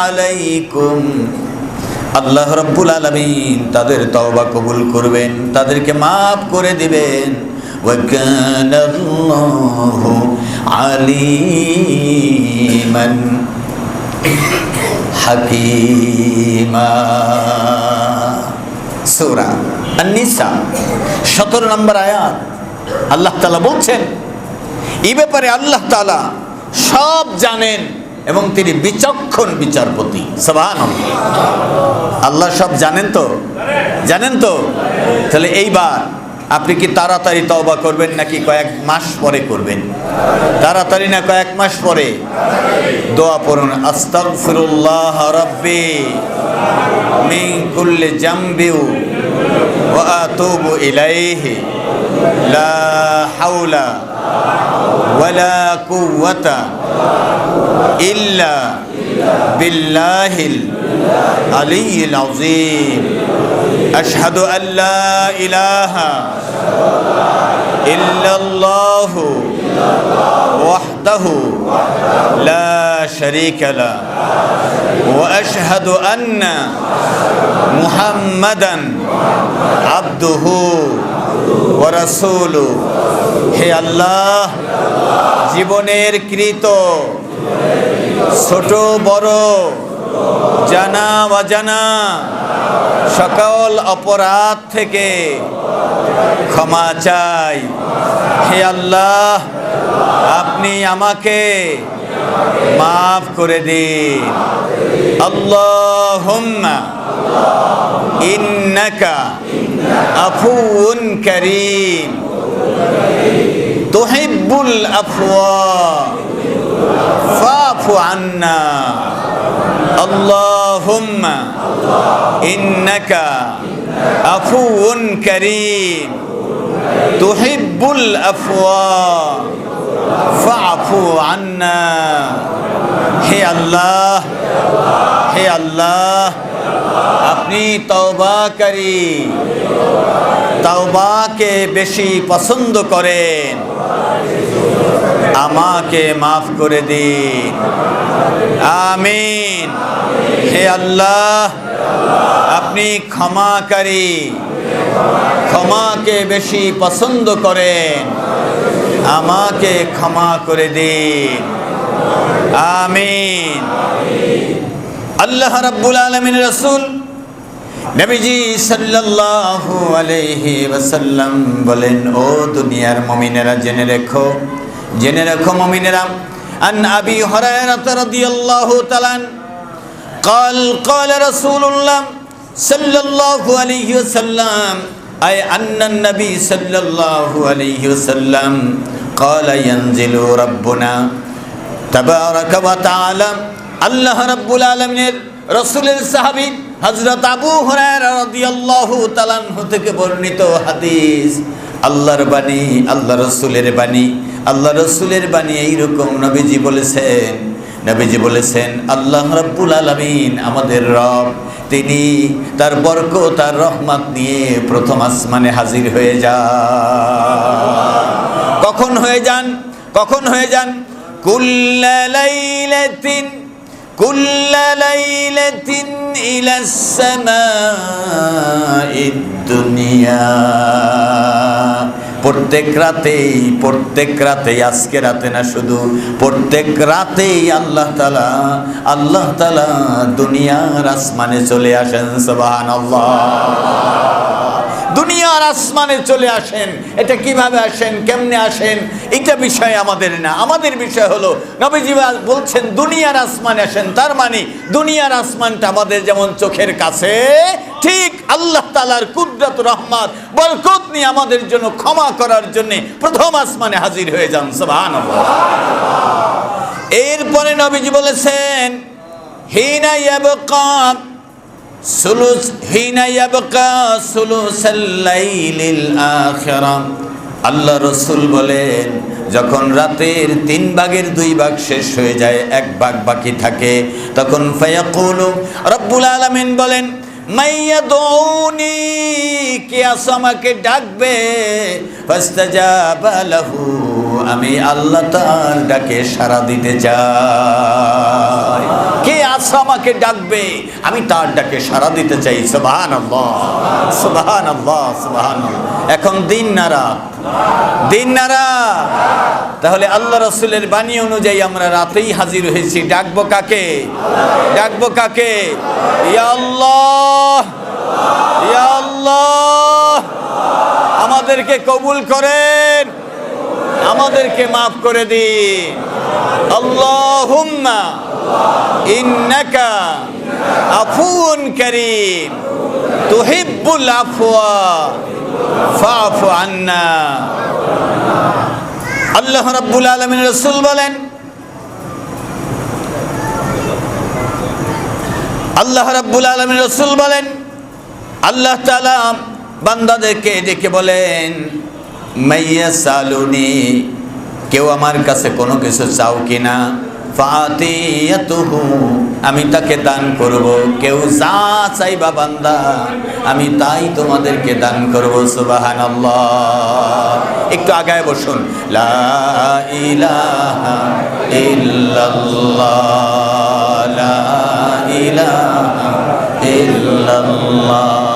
আলাইকুম, আল্লাহ রাব্বুল আলামিন তাদের তওবা কবুল করবেন, তাদেরকে মাফ করে দিবেন। ওয়া কানাল্লাহু আলিমান হাকীমা। সূরা আন-নিসা 17 নম্বর আয়াত। আল্লাহ তাআলা বলছেন এই ব্যাপারে আল্লাহ তাআলা সব জানেন এবং তিনি বিচক্ষণ বিচারপতি। সুবহানাল্লাহ। আল্লাহ সব জানেন তো? জানেন তো? তাহলে এইবার আপনি কি তাড়াতাড়ি তওবা করবেন নাকি কয়েক মাস পরে করবেন? তাড়াতাড়ি না কয়েক মাস পরে? দোয়া পড়ুন, আস্তাগফিরুল্লাহ রাব্বি মিন কুল্লি জামবি ওয়া আতুবু ইলাইহি লা হাওলা ওয়ালা কুওয়াতা ইল্লা বিল্লাহিল আলিয়্যিল আযীম। আশহাদু আল্লা ইলাহা ইল্লাল্লাহু ওয়াহদাহু লা শারীকা লাহু ওয়া আশহাদু আন্না মুহাম্মাদান আবদুহু ওয়া রাসূলুহু। হে আল্লাহ, জীবনের কৃত ছোট বড় জানা অজানা সকল অপরাধ থেকে ক্ষমা চাই। হে আল্লাহ, আপনি আমাকে মাফ করে দিন। আল্লাহুম্মা ইন্নাকা আফুউন কারীম তুহিব্বুল আফওয়া ফাফু আন্না। আল্লাহুম্মা ইন্নাকা আফুউন কারীম তুহিব্বুল আফওয়া ফাফু আন্না। হে আল্লাহ, হে আল্লাহ, আপনি তওবাকারী, তওবাকে বেশি পছন্দ করেন, আমাকে মাফ করে দিন। আমিন। হে আল্লাহ, আপনি ক্ষমাকারী, ক্ষমাকে বেশি পছন্দ করেন, আমাকে ক্ষমা করে দিন। আমিন। আল্লাহ রাব্বুল আলামিনের রাসূল নবীজি সাল্লাল্লাহু আলাইহি ওয়াসাল্লাম বলেন, ও দুনিয়ার মুমিনেরা জেনে রেখো, জেনে রেখো মুমিনেরা, আন আবি হুরায়রা রাদিয়াল্লাহু তাআলা قال قال رسول الله صلى الله عليه وسلم أي أن النبي صلى الله عليه وسلم قال ينزل ربنا تبارك وتعالى। আল্লাহ রাব্বুল আলামিনের রাসূলের সাহাবী হযরত আবু হুরায়রা রাদিয়াল্লাহু তাআলা থেকে বর্ণিত হাদিস। আল্লাহর বাণী, আল্লাহ রাসূলের বাণী, আল্লাহ রাসূলের বাণী এইরকম। নবীজি বলেছেন, নবীজি বলেছেন, আল্লাহ রাব্বুল আলামিন আমাদের রব, তিনি তার বরকত, তার রহমত নিয়ে প্রথম আসমানে হাজির হয়ে যান। কখন হয়ে যান? কখন হয়ে যান? কুল্লা লাইলাতিন, কুল্লা লাইলাতিন ইলাস সামাইদ দুনিয়া। প্রত্যেক রাতেই, প্রত্যেক রাতেই, আজকে রাতে না, শুধু প্রত্যেক রাতেই আল্লাহ তাআলা, আল্লাহ তাআলা দুনিয়ার আসমানে চলে আসেন। সুবহানাল্লাহ। দুনিয়ার আসমানে চলে আসেন। এটা কিভাবে আসেন, কেমনে আসেন, এটা বিষয় আমাদের না। আমাদের বিষয় হলো নবীজি বলছেন দুনিয়ার আসমানে আসেন। তার মানে দুনিয়ার আসমানটা আমাদের যেমন চোখের কাছে, ঠিক আল্লাহ তাআলার কুদরত, রহমত, বরকত নিয়ে আমাদের জন্য ক্ষমা করার জন্য প্রথম আসমানে হাজির হয়ে যান। সুবহানাল্লাহ। এরপরে নবীজি বলেছেন, হিনা ইয়াবকা সুলুস, হিনা ইয়াবকা সুলুসাল লাইলিল আখিরা। আল্লাহ রাসূল বলেন, যখন রাতের 3 ভাগের 2 ভাগ শেষ হয়ে যায়, 1 ভাগ বাকি থাকে, তখন ফায়াকুলু, রব্বুল আলামিন বলেন, মাইয়াদউনি, কে আমাকে ডাকবে, ফাস্তাজাবা লাহু, আমি আল্লাহ তার ডাকে সাড়া দিতে চাই। কে নফস আমাকে ডাকবে, আমি তার ডাকে সাড়া দিতে চাই। সুবহানাল্লাহ, সুবহানাল্লাহ, সুবহানাল্লাহ। এখন দিন না রাত? দিন না রাত? তাহলে আল্লাহ রাসূলের বাণী অনুযায়ী আমরা রাতেই হাজির হয়েছি। ডাকবো কাকে? ডাকবো কাকে? ইয়া আল্লাহ, ইয়া আল্লাহ, আমাদেরকে কবুল করেন, আমাদেরকে মাফ করে দিন। আল্লাহুম্মা ইন্নাকা আফুউন কারীম তুহিব্বুল আফওয়া ফাআফু আন্না। আল্লাহ রাব্বুল আলামিন রাসূল বলেন, আল্লাহ রাব্বুল আলামিন রাসূল বলেন, আল্লাহ তাআলা বান্দাদেরকে ডেকে বলেন, মাইয়াসালুনি, কেউ আমার কাছে কোনো কিছু চাও কিনা, ফাআতিয়াতুহু, আমি তাকে দান করব। কেউ যা চাইবা বান্দা, আমি তাই তোমাদেরকে দান করব। সুবহানাল্লাহ। একটু আগায় বসুন। লা ইলাহা ইল্লাল্লাহ, লা ইলাহা ইল্লাল্লাহ।